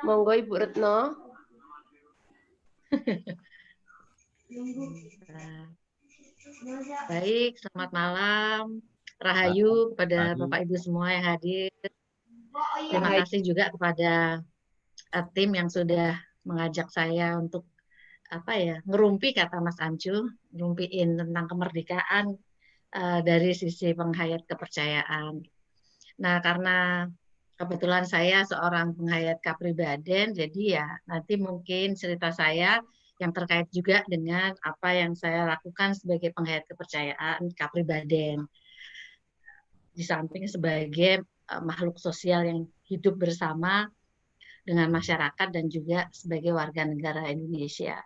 Monggo Ibu Retno. Baik, selamat malam. Rahayu kepada Bapak Ibu semua yang hadir. Terima kasih juga kepada tim yang sudah mengajak saya untuk ngerumpi kata Mas Ancu, ngerumpiin tentang kemerdekaan dari sisi penghayat kepercayaan. Nah, karena kebetulan saya seorang penghayat kapribaden, jadi ya nanti mungkin cerita saya yang terkait juga dengan apa yang saya lakukan sebagai penghayat kepercayaan kapribaden. Di samping sebagai makhluk sosial yang hidup bersama dengan masyarakat dan juga sebagai warga negara Indonesia.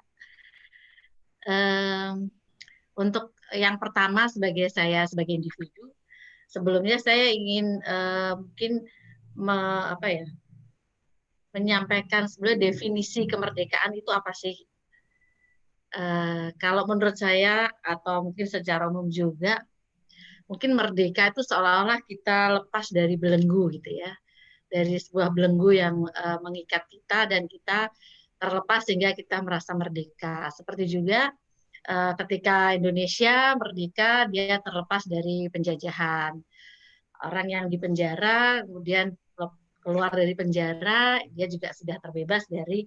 Untuk yang pertama sebagai saya sebagai individu, sebelumnya saya ingin mungkin menyampaikan sebenarnya definisi kemerdekaan itu apa sih? Kalau menurut saya atau mungkin secara umum juga, mungkin merdeka itu seolah-olah kita lepas dari belenggu gitu ya, dari sebuah belenggu yang mengikat kita dan kita terlepas sehingga kita merasa merdeka. Seperti juga ketika Indonesia merdeka, dia terlepas dari penjajahan. Orang yang di penjara kemudian keluar dari penjara, dia juga sudah terbebas dari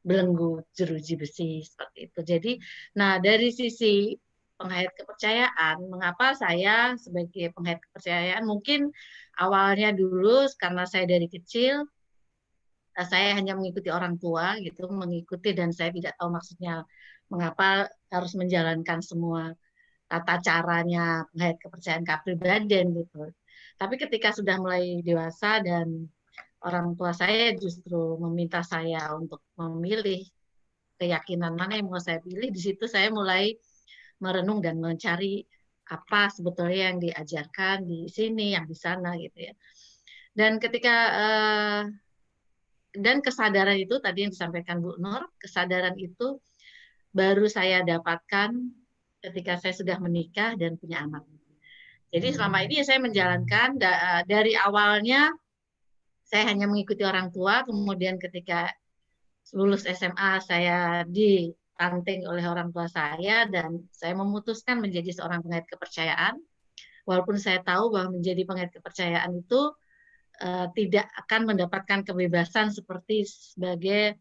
belenggu jeruji besi seperti itu. Jadi, nah dari sisi penghayat kepercayaan, mengapa saya sebagai penghayat kepercayaan mungkin awalnya dulu karena saya dari kecil saya hanya mengikuti orang tua gitu, mengikuti dan saya tidak tahu maksudnya mengapa harus menjalankan semua tata caranya penghayat kepercayaan kepribadian gitu. Tapi ketika sudah mulai dewasa dan orang tua saya justru meminta saya untuk memilih keyakinan mana yang mau saya pilih, di situ saya mulai merenung dan mencari apa sebetulnya yang diajarkan di sini, yang di sana gitu ya. Dan ketika dan kesadaran itu tadi yang disampaikan Bu Nur, kesadaran itu baru saya dapatkan ketika saya sudah menikah dan punya anak. Jadi selama ini saya menjalankan dari awalnya saya hanya mengikuti orang tua, kemudian ketika lulus SMA saya ditanting oleh orang tua saya dan saya memutuskan menjadi seorang penghayat kepercayaan. Walaupun saya tahu bahwa menjadi penghayat kepercayaan itu tidak akan mendapatkan kebebasan seperti sebagai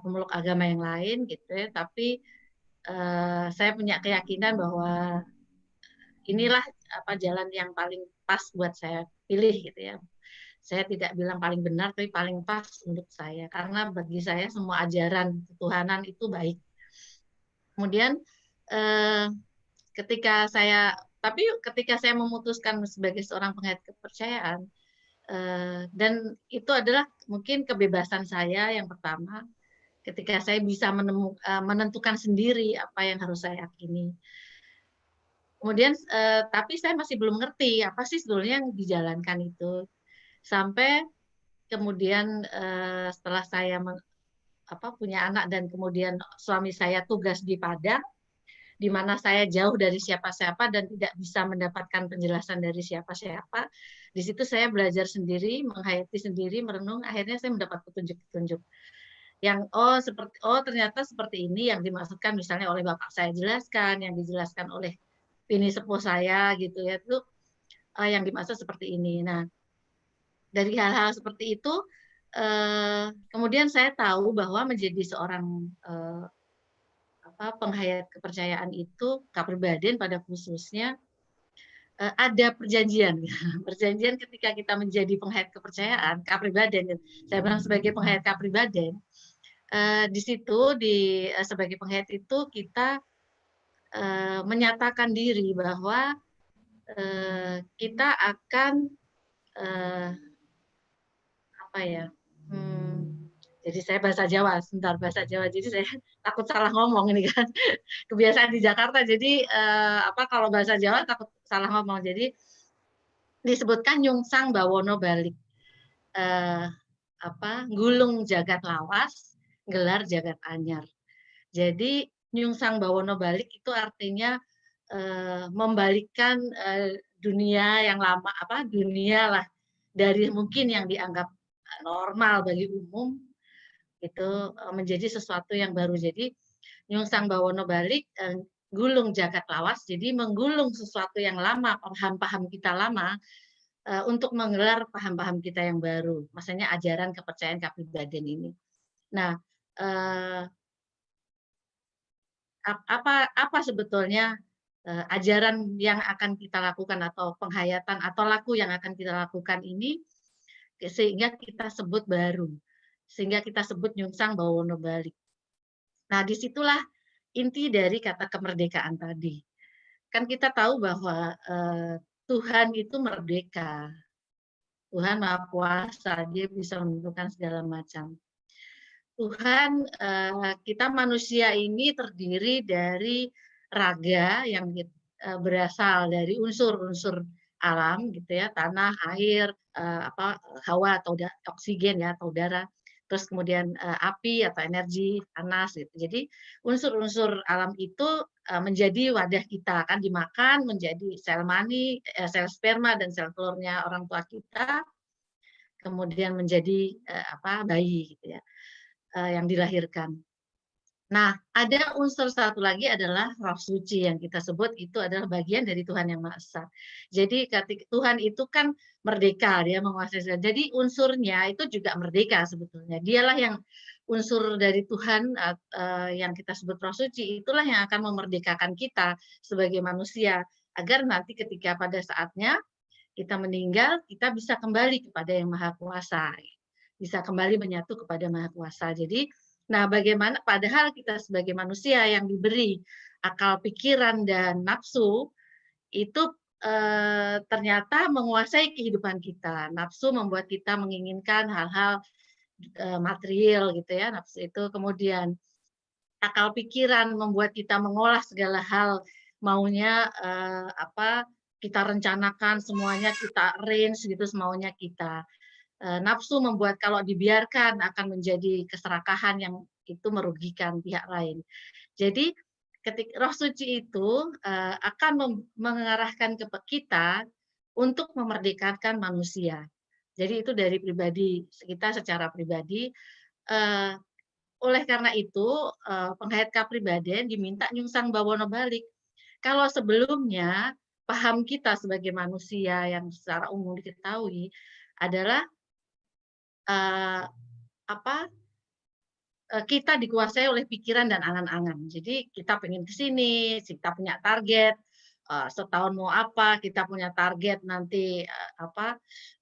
pemeluk agama yang lain gitu ya, tapi saya punya keyakinan bahwa inilah jalan yang paling pas buat saya pilih gitu ya. Saya tidak bilang paling benar, tapi paling pas untuk saya. Karena bagi saya semua ajaran ketuhanan itu baik. Kemudian ketika saya memutuskan sebagai seorang penghayat kepercayaan, dan itu adalah mungkin kebebasan saya yang pertama, ketika saya bisa menentukan sendiri apa yang harus saya yakini. Kemudian, tapi saya masih belum ngerti apa sih sebetulnya yang dijalankan itu. Sampai kemudian setelah saya punya anak dan kemudian suami saya tugas di Padang, di mana saya jauh dari siapa-siapa dan tidak bisa mendapatkan penjelasan dari siapa-siapa. Di situ saya belajar sendiri, menghayati sendiri, merenung, akhirnya saya mendapat petunjuk-petunjuk. Yang ternyata seperti ini yang dimaksudkan misalnya oleh bapak saya jelaskan, yang dijelaskan oleh bini sepuh saya gitu ya, itu yang dimaksud seperti ini. Nah, dari hal-hal seperti itu kemudian saya tahu bahwa menjadi seorang penghayat kepercayaan itu kapribadian pada khususnya ada perjanjian. Perjanjian ketika kita menjadi penghayat kepercayaan kapribadian, saya bilang sebagai penghayat kapribadian, di situ sebagai penghayat itu kita menyatakan diri bahwa kita akan jadi saya bahasa Jawa, sebentar bahasa Jawa. Jadi saya takut salah ngomong ini kan. Kebiasaan di Jakarta. Jadi kalau bahasa Jawa takut salah ngomong. Jadi disebutkan nyungsang bawono balik. Gulung jagat lawas, gelar jagat anyar. Jadi nyungsang bawono balik itu artinya membalikkan dunia yang lama, dunia lah dari mungkin yang dianggap normal bagi umum itu menjadi sesuatu yang baru. Jadi nyungsang bawono balik, gulung jagat lawas, jadi menggulung sesuatu yang lama, paham-paham kita lama, untuk menggelar paham-paham kita yang baru, maksudnya ajaran kepercayaan kepribadian ini. Nah, apa sebetulnya ajaran yang akan kita lakukan atau penghayatan atau laku yang akan kita lakukan ini sehingga kita sebut baru, sehingga kita sebut nyungsang bawono balik. Nah, disitulah inti dari kata kemerdekaan tadi. Kan kita tahu bahwa Tuhan itu merdeka, Tuhan Maha Kuasa, Dia bisa menentukan segala macam. Tuhan, kita manusia ini terdiri dari raga yang berasal dari unsur-unsur alam gitu ya, tanah, air, hawa atau oksigen ya atau udara, terus kemudian api atau energi panas gitu. Jadi unsur-unsur alam itu menjadi wadah kita, kan dimakan menjadi sel mani, sel sperma dan sel telurnya orang tua kita, kemudian menjadi bayi gitu ya, yang dilahirkan. Nah, ada unsur satu lagi adalah Roh Suci yang kita sebut itu adalah bagian dari Tuhan Yang Maha Esa. Jadi Tuhan itu kan merdeka, Dia menguasai segala. Jadi unsurnya itu juga merdeka sebetulnya. Dialah yang unsur dari Tuhan yang kita sebut Roh Suci, itulah yang akan memerdekakan kita sebagai manusia agar nanti ketika pada saatnya kita meninggal, kita bisa kembali kepada Yang Maha Kuasa. Bisa kembali menyatu kepada Maha Kuasa. Jadi nah, bagaimana padahal kita sebagai manusia yang diberi akal pikiran dan nafsu itu ternyata menguasai kehidupan kita. Nafsu membuat kita menginginkan hal-hal material gitu ya, nafsu itu. Kemudian akal pikiran membuat kita mengolah segala hal maunya kita rencanakan semuanya, kita arrange gitu semaunya kita. Nafsu membuat kalau dibiarkan akan menjadi keserakahan yang itu merugikan pihak lain. Jadi ketika Roh Suci itu akan mengarahkan ke kita untuk memerdekakan manusia. Jadi itu dari pribadi kita secara pribadi. Oleh karena itu penghayat kepribadian diminta nyungsang bawono balik. Kalau sebelumnya paham kita sebagai manusia yang secara umum diketahui adalah kita dikuasai oleh pikiran dan angan-angan. Jadi kita pengen ke sini, kita punya target, setahun mau apa, kita punya target nanti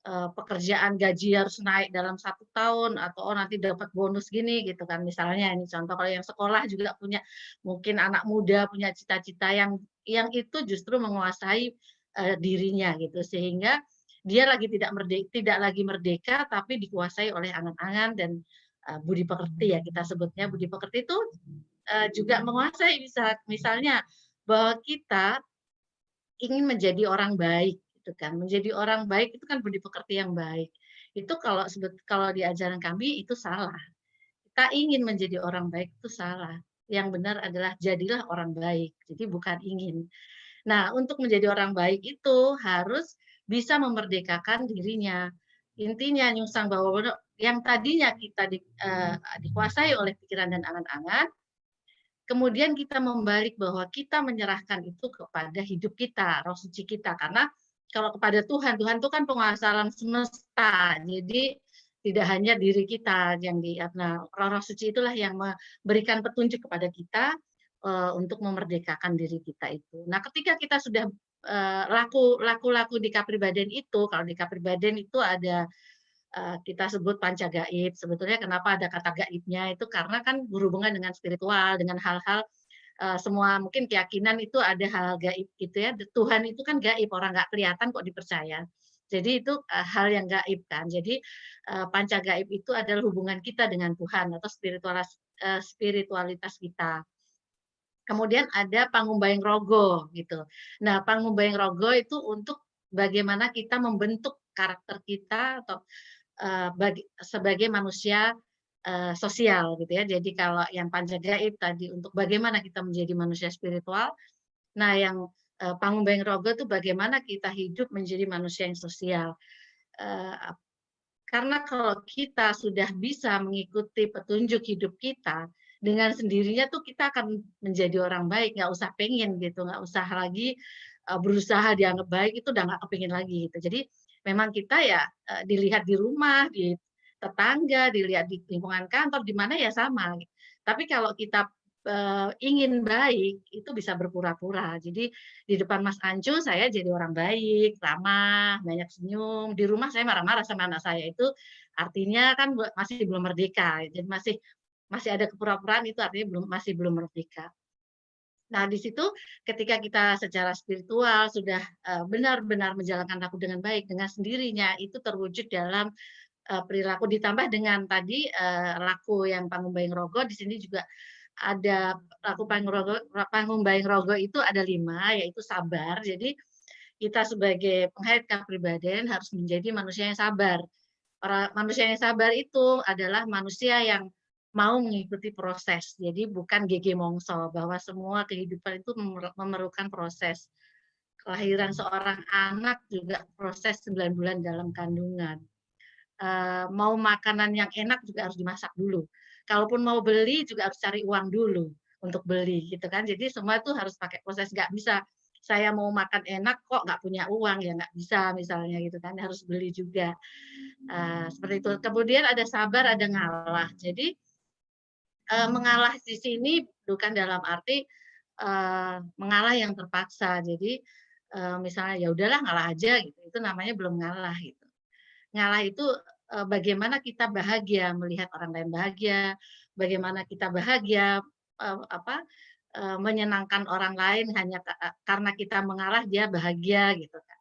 pekerjaan gaji harus naik dalam 1 tahun atau nanti dapat bonus gini gitu kan misalnya. Ini contoh kalau yang sekolah juga punya mungkin anak muda punya cita-cita yang itu justru menguasai dirinya gitu sehingga dia tidak lagi merdeka tapi dikuasai oleh angan-angan dan budi pekerti ya kita sebutnya budi pekerti itu juga menguasai misalnya bahwa kita ingin menjadi orang baik gitu kan menjadi orang baik itu kan budi pekerti yang baik itu kalau di ajaran kami itu salah kita ingin menjadi orang baik itu salah yang benar adalah jadilah orang baik jadi bukan ingin. Nah untuk menjadi orang baik itu harus bisa memerdekakan dirinya. Intinya nyungsang bahwa yang tadinya kita dikuasai oleh pikiran dan angan-angan, kemudian kita membalik bahwa kita menyerahkan itu kepada hidup kita, roh suci kita. Karena kalau kepada Tuhan, Tuhan itu kan penguasa alam semesta. Jadi tidak hanya diri kita yang nah, roh suci itulah yang memberikan petunjuk kepada kita untuk memerdekakan diri kita itu. Nah, ketika kita sudah laku-laku di kepribadian itu, kalau di kepribadian itu ada kita sebut panca gaib. Sebetulnya kenapa ada kata gaibnya itu karena kan berhubungan dengan spiritual, dengan hal-hal semua mungkin keyakinan itu ada hal gaib gitu ya. Tuhan itu kan gaib, orang nggak kelihatan kok dipercaya. Jadi itu hal yang gaib kan. Jadi panca gaib itu adalah hubungan kita dengan Tuhan atau spiritualitas kita. Kemudian ada pangumbayang rogo gitu. Nah, pangumbayang rogo itu untuk bagaimana kita membentuk karakter kita atau sebagai manusia sosial gitu ya. Jadi kalau yang panca gaib tadi untuk bagaimana kita menjadi manusia spiritual. Nah, yang pangumbayang rogo itu bagaimana kita hidup menjadi manusia yang sosial. Karena kalau kita sudah bisa mengikuti petunjuk hidup kita, dengan sendirinya tuh kita akan menjadi orang baik, nggak usah pengen gitu, nggak usah lagi berusaha dianggap baik, itu udah nggak kepingin lagi gitu. Jadi memang kita ya dilihat di rumah, di tetangga, dilihat di lingkungan kantor, di mana ya sama. Tapi kalau kita ingin baik, itu bisa berpura-pura. Jadi di depan Mas Ancu saya jadi orang baik, ramah, banyak senyum. Di rumah saya marah-marah sama anak saya, itu artinya kan masih belum merdeka. Jadi masih masih ada kepura-puraan, itu artinya masih belum merdeka. Nah, di situ ketika kita secara spiritual sudah benar-benar menjalankan laku dengan baik, dengan sendirinya itu terwujud dalam perilaku, ditambah dengan tadi laku yang Pangumbaing Rogo. Di sini juga ada laku Pangumbaing Rogo itu ada 5, yaitu sabar. Jadi kita sebagai penghayat kepribadian harus menjadi manusia yang sabar. Manusia yang sabar itu adalah manusia yang mau mengikuti proses. Jadi bukan gege mongso, bahwa semua kehidupan itu memerlukan proses. Kelahiran seorang anak juga proses 9 bulan dalam kandungan. Mau makanan yang enak juga harus dimasak dulu. Kalaupun mau beli juga harus cari uang dulu untuk beli gitu kan. Jadi semua itu harus pakai proses, nggak bisa saya mau makan enak kok nggak punya uang, ya nggak bisa misalnya gitu kan, harus beli juga. Seperti itu. Kemudian ada sabar, ada ngalah. Jadi mengalah di sini bukan dalam arti mengalah yang terpaksa. Jadi misalnya ya udahlah ngalah aja gitu, itu namanya belum ngalah gitu. Ngalah itu bagaimana kita bahagia melihat orang lain bahagia, bagaimana kita bahagia menyenangkan orang lain hanya karena kita mengalah dia bahagia gitu kan.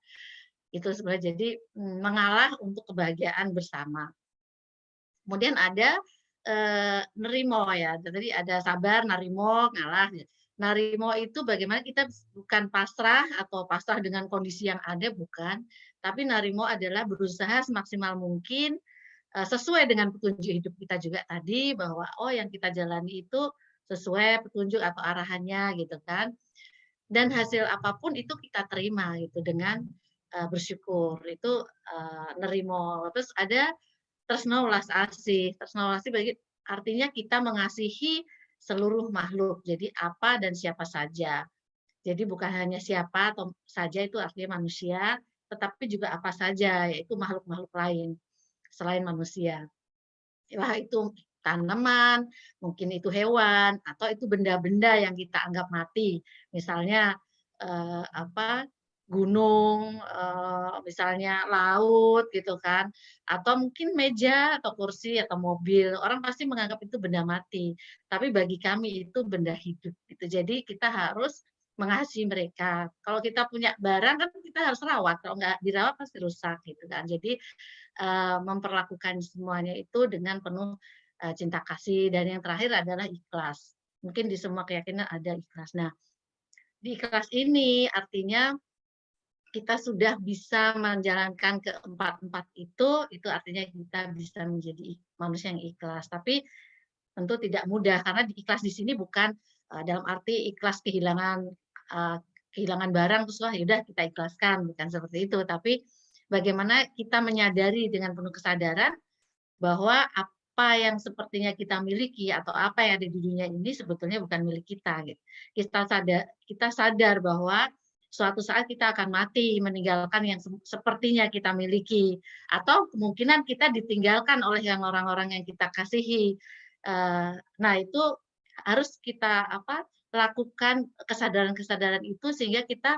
Itu sebenarnya jadi mengalah untuk kebahagiaan bersama. Kemudian ada nerimo ya, jadi ada sabar, narimo, ngalah. Narimo itu bagaimana kita bukan pasrah atau pasrah dengan kondisi yang ada, bukan. Tapi narimo adalah berusaha semaksimal mungkin sesuai dengan petunjuk hidup kita juga tadi, bahwa oh yang kita jalani itu sesuai petunjuk atau arahannya gitu kan. Dan hasil apapun itu kita terima gitu dengan bersyukur. Itu nerimo. Terus ada tresno welas asih. Tresno welas asih artinya kita mengasihi seluruh makhluk. Jadi apa dan siapa saja. Jadi bukan hanya siapa atau saja itu artinya manusia, tetapi juga apa saja, yaitu makhluk-makhluk lain selain manusia. Wah, itu tanaman, mungkin itu hewan, atau itu benda-benda yang kita anggap mati. Misalnya gunung, misalnya laut gitu kan, atau mungkin meja atau kursi atau mobil. Orang pasti menganggap itu benda mati, tapi bagi kami itu benda hidup gitu. Jadi kita harus mengasihi mereka. Kalau kita punya barang kan kita harus rawat, kalau nggak dirawat pasti rusak gitu kan. Jadi memperlakukan semuanya itu dengan penuh cinta kasih, dan yang terakhir adalah ikhlas. Mungkin di semua keyakinan ada ikhlas. Nah, di ikhlas ini artinya kita sudah bisa menjalankan keempat-empat itu artinya kita bisa menjadi manusia yang ikhlas. Tapi tentu tidak mudah, karena ikhlas di sini bukan dalam arti ikhlas kehilangan barang terus wah yaudah kita ikhlaskan, bukan seperti itu. Tapi bagaimana kita menyadari dengan penuh kesadaran bahwa apa yang sepertinya kita miliki atau apa yang ada di dunia ini sebetulnya bukan milik kita gitu. Kita sadar bahwa suatu saat kita akan mati meninggalkan yang sepertinya kita miliki, atau kemungkinan kita ditinggalkan oleh yang orang-orang yang kita kasihi. Nah, itu harus kita lakukan kesadaran-kesadaran itu sehingga kita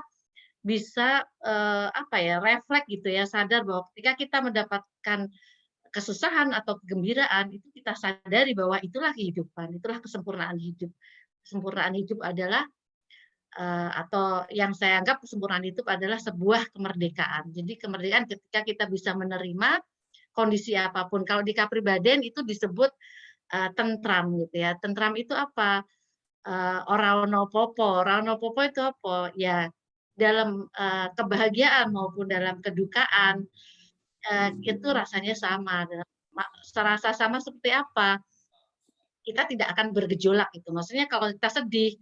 bisa refleks gitu ya, sadar bahwa ketika kita mendapatkan kesusahan atau kegembiraan itu kita sadari bahwa itulah kehidupan, itulah kesempurnaan hidup. Kesempurnaan hidup adalah atau yang saya anggap kesempurnaan hidup adalah sebuah kemerdekaan. Jadi kemerdekaan ketika kita bisa menerima kondisi apapun. Kalau di kepribadian itu disebut tentram gitu ya. Tentram itu apa? Ora ono popo. Ora ono popo itu apa? Ya dalam kebahagiaan maupun dalam kedukaan itu rasanya sama. Serasa sama seperti apa? Kita tidak akan bergejolak gitu. Maksudnya kalau kita sedih,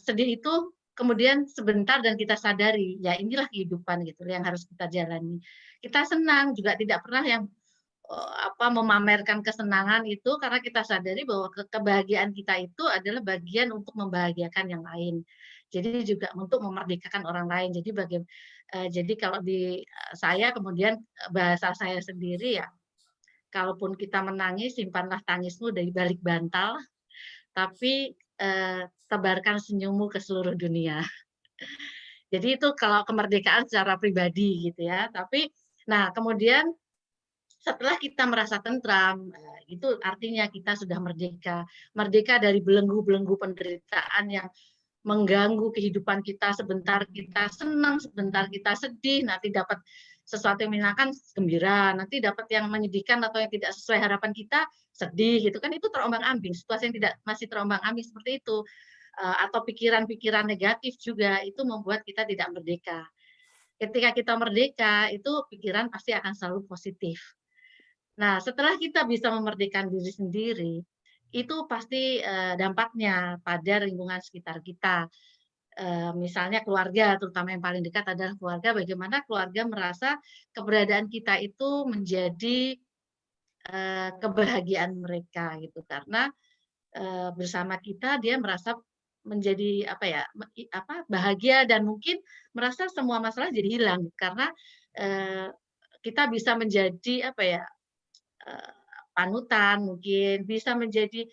sedih itu kemudian sebentar dan kita sadari, ya inilah kehidupan gitu yang harus kita jalani. Kita senang juga tidak pernah yang memamerkan kesenangan itu karena kita sadari bahwa kebahagiaan kita itu adalah bagian untuk membahagiakan yang lain. Jadi juga untuk memerdekakan orang lain. Jadi kalau di saya kemudian bahasa saya sendiri ya, kalaupun kita menangis simpanlah tangismu dari balik bantal, tapi tebarkan senyummu ke seluruh dunia. Jadi itu kalau kemerdekaan secara pribadi gitu ya. Tapi nah kemudian setelah kita merasa tentram, itu artinya kita sudah merdeka. Merdeka dari belenggu-belenggu penderitaan yang mengganggu kehidupan kita, sebentar kita senang, sebentar kita sedih, nanti dapat sesuatu yang menyenangkan, gembira, nanti dapat yang menyedihkan atau yang tidak sesuai harapan kita, sedih gitu kan, itu terombang-ambing, situasi yang tidak masih terombang-ambing seperti itu. Atau pikiran-pikiran negatif juga itu membuat kita tidak merdeka. Ketika kita merdeka, itu pikiran pasti akan selalu positif. Nah, setelah kita bisa memerdekakan diri sendiri, itu pasti dampaknya pada lingkungan sekitar kita. Misalnya keluarga, terutama yang paling dekat adalah keluarga, bagaimana keluarga merasa keberadaan kita itu menjadi kebahagiaan mereka gitu. Karena bersama kita dia merasa menjadi bahagia dan mungkin merasa semua masalah jadi hilang karena eee, kita bisa menjadi Eee, panutan mungkin, bisa menjadi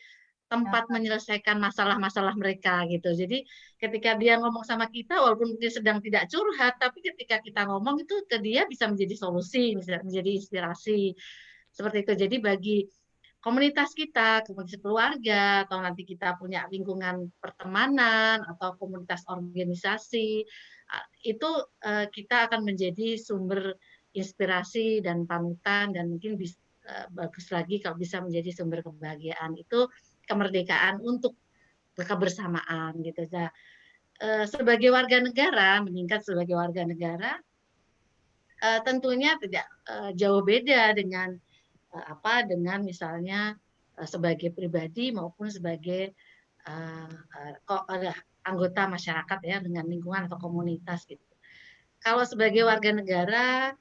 tempat menyelesaikan masalah-masalah mereka gitu. Jadi ketika dia ngomong sama kita walaupun dia sedang tidak curhat, tapi ketika kita ngomong itu ke dia bisa menjadi solusi, bisa menjadi inspirasi, seperti itu. Jadi bagi komunitas kita, komunitas keluarga, atau nanti kita punya lingkungan pertemanan atau komunitas organisasi, itu, kita akan menjadi sumber inspirasi dan panutan dan mungkin bagus lagi kalau bisa menjadi sumber kebahagiaan. Itu kemerdekaan untuk kebersamaan gitu. Nah, sebagai warga negara, meningkat sebagai warga negara, tentunya tidak, jauh beda dengan misalnya, sebagai pribadi maupun sebagai, eee eee, ko eee, anggota masyarakat ya, dengan lingkungan atau komunitas gitu. Kalau sebagai warga negara,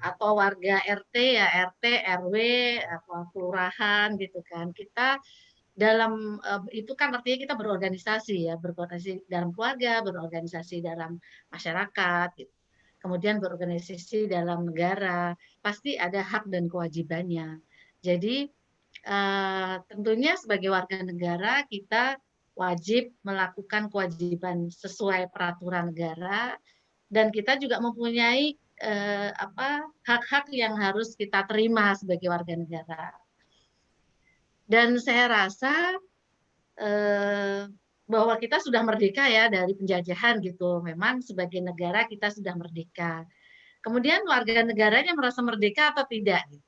atau warga RT ya, RT, RW, kelurahan gitu kan, kita dalam, itu kan artinya kita berorganisasi ya, berorganisasi dalam keluarga, berorganisasi dalam masyarakat gitu, kemudian berorganisasi dalam negara, pasti ada hak dan kewajibannya. Jadi, tentunya sebagai warga negara kita wajib melakukan kewajiban sesuai peraturan negara dan kita juga mempunyai, hak-hak yang harus kita terima sebagai warga negara. Dan saya rasa Eee, bahwa kita sudah merdeka ya dari penjajahan gitu, memang sebagai negara kita sudah merdeka. Kemudian warga negaranya merasa merdeka atau tidak gitu.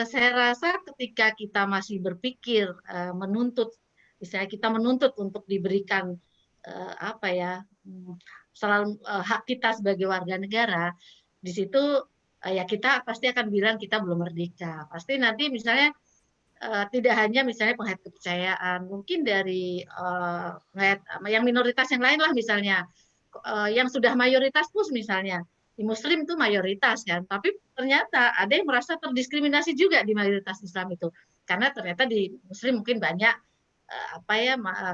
Saya rasa ketika kita masih berpikir, menuntut, misalnya kita menuntut untuk diberikan, apa ya, selalu hak kita sebagai warga negara, di situ, ya kita pasti akan bilang kita belum merdeka. Pasti nanti misalnya tidak hanya misalnya penghayat kepercayaan, mungkin dari, penghayat yang minoritas yang lain lah misalnya, yang sudah mayoritas pun misalnya, di muslim itu mayoritas kan, tapi ternyata ada yang merasa terdiskriminasi juga di mayoritas Islam itu. Karena ternyata di muslim mungkin banyak,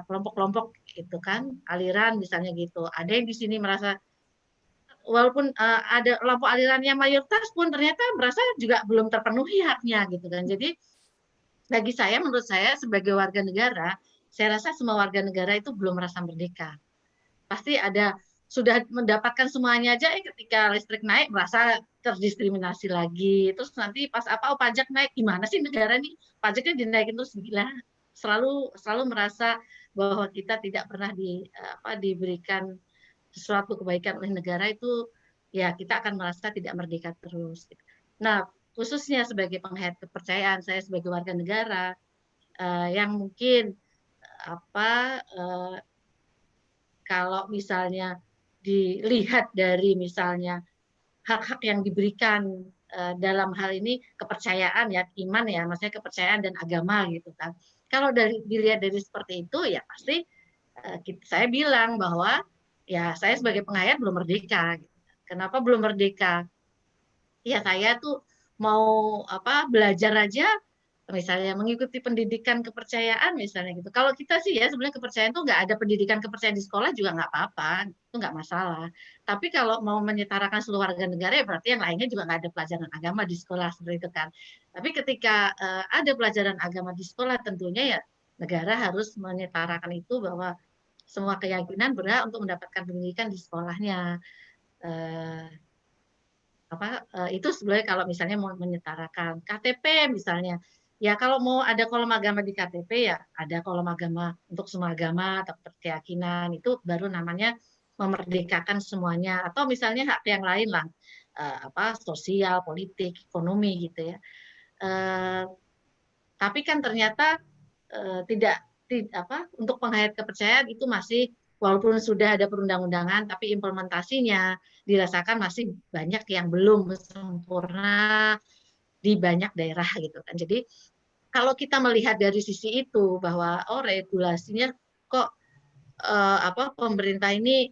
kelompok-kelompok gitu kan, aliran misalnya gitu. Ada yang di sini merasa walaupun, ada kelompok alirannya mayoritas pun ternyata merasa juga belum terpenuhi haknya gitu kan. Jadi bagi saya, menurut saya sebagai warga negara, saya rasa semua warga negara itu belum merasa merdeka. Pasti ada sudah mendapatkan semuanya aja, ketika listrik naik merasa terdiskriminasi lagi, terus nanti pas oh pajak naik, gimana sih negara nih, pajaknya dinaikin terus, gila. Selalu selalu merasa bahwa kita tidak pernah diberikan sesuatu kebaikan oleh negara itu, ya kita akan merasa tidak merdeka terus. Nah, khususnya sebagai penghayat kepercayaan, saya sebagai warga negara, yang mungkin, apa, eee, kalau misalnya dilihat dari misalnya hak-hak yang diberikan, dalam hal ini kepercayaan ya, iman ya, maksudnya kepercayaan dan agama gitu kan. Kalau dilihat dari seperti itu ya pasti, saya bilang bahwa ya saya sebagai penghayat belum merdeka gitu. Kenapa belum merdeka? ya saya tuh mau belajar aja, misalnya mengikuti pendidikan kepercayaan misalnya gitu. Kalau kita sih ya sebenarnya kepercayaan tuh nggak ada pendidikan kepercayaan di sekolah juga nggak apa-apa, itu nggak masalah. Tapi kalau mau menyetarakan seluruh warga negara ya berarti yang lainnya juga nggak ada pelajaran agama di sekolah seperti itu kan. Tapi ketika ada pelajaran agama di sekolah tentunya ya negara harus menyetarakan itu bahwa semua keyakinan berhak untuk mendapatkan pendidikan di sekolahnya. Eh, itu sebenarnya kalau misalnya mau menyetarakan KTP misalnya, ya kalau mau ada kolom agama di KTP ya ada kolom agama untuk semua agama atau keyakinan, itu baru namanya memerdekakan semuanya. Atau misalnya hak yang lain lah, sosial, politik, ekonomi gitu ya. Eh, tapi kan ternyata tidak, untuk penghayat kepercayaan itu masih, walaupun sudah ada perundang-undangan tapi implementasinya dirasakan masih banyak yang belum sempurna di banyak daerah gitu kan. Jadi kalau kita melihat dari sisi itu bahwa regulasinya kok pemerintah ini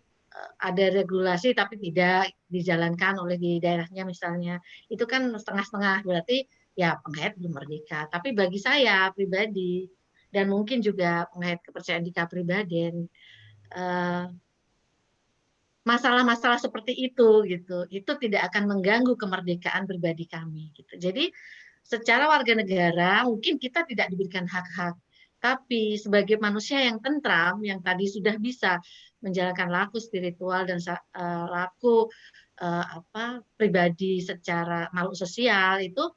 ada regulasi tapi tidak dijalankan oleh di daerahnya misalnya, itu kan setengah-setengah, berarti ya penghayat belum merdeka. Tapi bagi saya pribadi dan mungkin juga penghayat kepercayaan di Kapribaden, eh, masalah-masalah seperti gitu, itu tidak akan mengganggu kemerdekaan pribadi kami gitu. Jadi secara warga negara mungkin kita tidak diberikan hak-hak, tapi sebagai manusia yang tentram, yang tadi sudah bisa menjalankan laku spiritual dan laku pribadi secara makhluk sosial, itu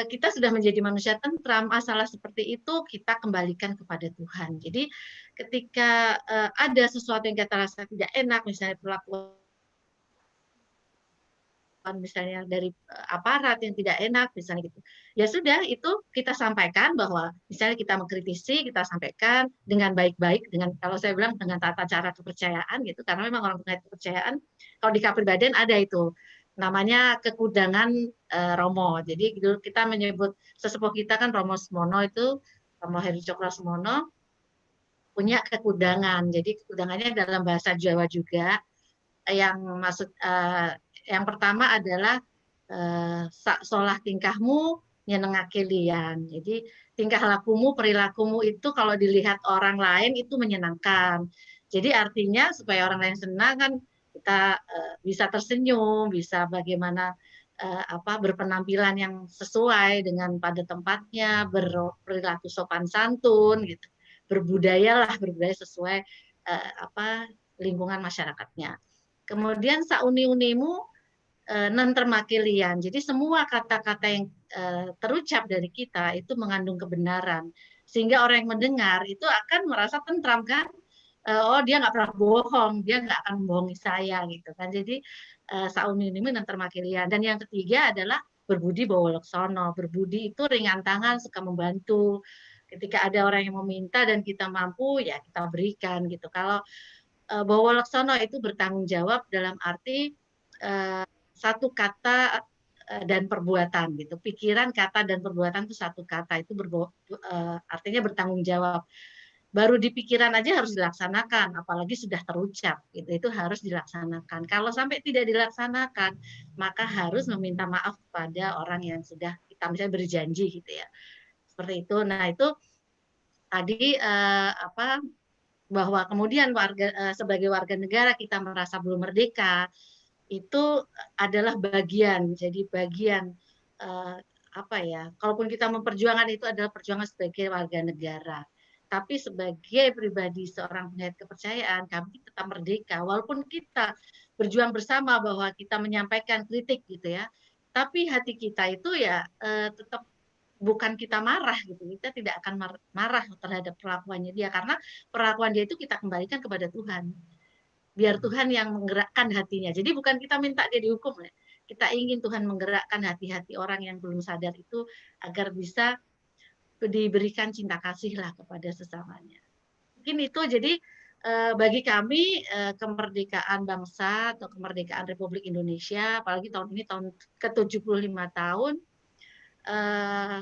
kita sudah menjadi manusia tentram. Masalah seperti itu kita kembalikan kepada Tuhan. Jadi ketika ada sesuatu yang kita rasa tidak enak, misalnya perlakuan misalnya dari aparat yang tidak enak misalnya gitu, ya sudah itu kita sampaikan, bahwa misalnya kita mengkritisi, kita sampaikan dengan baik-baik, dengan, kalau saya bilang, dengan tata cara kepercayaan gitu, karena memang orang punya kepercayaan. Kalau di Kapribaden ada itu namanya kekudangan Romo. Jadi dulu kita menyebut sesepuh kita kan Romo Smono, itu Romo Heri Cokro Smono punya kekudangan. Jadi kekudangannya dalam bahasa Jawa juga, yang maksud yang pertama adalah sak solah tingkahmu nyenengake liyan. Jadi tingkah lakumu, perilakumu itu kalau dilihat orang lain itu menyenangkan. Jadi artinya supaya orang lain senang kan kita bisa tersenyum, bisa bagaimana berpenampilan yang sesuai dengan pada tempatnya, berperilaku sopan santun gitu. Berbudaya sesuai lingkungan masyarakatnya. Kemudian sauni-unimu nantermakilian. Jadi semua kata-kata yang terucap dari kita itu mengandung kebenaran. Sehingga orang yang mendengar itu akan merasa tentram kan. Oh dia nggak pernah bohong, dia nggak akan membohongi saya gitu kan. Jadi sauni-unimu nantermakilian. Dan yang ketiga adalah berbudi bawa laksono. Berbudi itu ringan tangan, suka membantu. Ketika ada orang yang meminta dan kita mampu, ya kita berikan gitu. Kalau Bowo Laksono itu bertanggung jawab dalam arti satu kata dan perbuatan gitu. Pikiran, kata, dan perbuatan itu satu kata, itu artinya bertanggung jawab. Baru di pikiran aja harus dilaksanakan, apalagi sudah terucap gitu, itu harus dilaksanakan. Kalau sampai tidak dilaksanakan, maka harus meminta maaf kepada orang yang sudah kita misalnya berjanji gitu ya. Seperti itu. Nah, itu tadi bahwa kemudian sebagai warga negara kita merasa belum merdeka, itu adalah bagian, jadi bagian eh, kalaupun kita memperjuangkan, itu adalah perjuangan sebagai warga negara. Tapi sebagai pribadi seorang penghayat kepercayaan, kami tetap merdeka walaupun kita berjuang bersama, bahwa kita menyampaikan kritik gitu ya, tapi hati kita itu ya tetap bukan kita marah gitu, kita tidak akan marah terhadap perlakuannya dia, karena perlakuan dia itu kita kembalikan kepada Tuhan, biar Tuhan yang menggerakkan hatinya. Jadi bukan kita minta dia dihukum ya, kita ingin Tuhan menggerakkan hati-hati orang yang belum sadar itu agar bisa diberikan cinta kasih lah kepada sesamanya. Mungkin itu. Jadi bagi kami kemerdekaan bangsa atau kemerdekaan Republik Indonesia, apalagi tahun ini tahun ke-75 tahun, eh,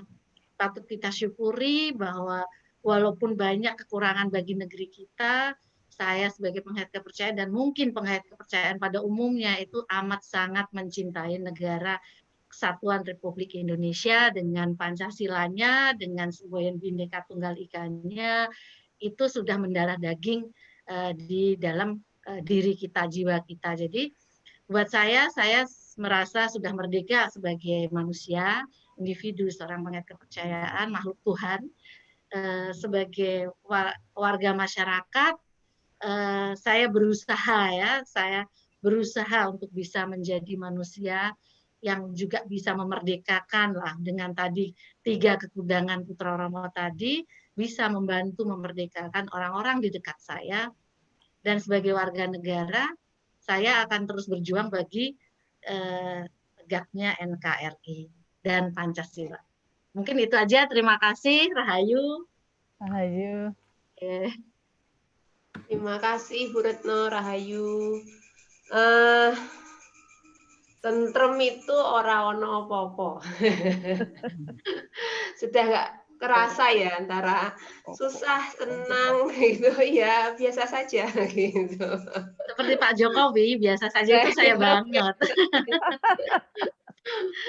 patut kita syukuri bahwa walaupun banyak kekurangan bagi negeri kita, saya sebagai penghayat kepercayaan dan mungkin penghayat kepercayaan pada umumnya itu amat sangat mencintai negara Kesatuan Republik Indonesia dengan Pancasilanya, dengan semboyan Bhinneka Tunggal Ika-nya, itu sudah mendarah daging di dalam diri kita, jiwa kita. Jadi buat saya merasa sudah merdeka sebagai manusia, individu, seorang penghayat kepercayaan, makhluk Tuhan, sebagai warga masyarakat. Saya berusaha saya berusaha untuk bisa menjadi manusia yang juga bisa memerdekakan lah dengan tadi 3 kekudangan Putra Romo tadi, bisa membantu memerdekakan orang-orang di dekat saya, dan sebagai warga negara, saya akan terus berjuang bagi tegaknya NKRI dan Pancasila. Mungkin itu aja, terima kasih, Rahayu. Rahayu. Terima kasih Bu Retno, Rahayu. Tentrem itu ora ono apa-apa. Sudah nggak kerasa ya antara susah, senang gitu ya, biasa saja gitu. Seperti Pak Jokowi, biasa saja itu saya banget.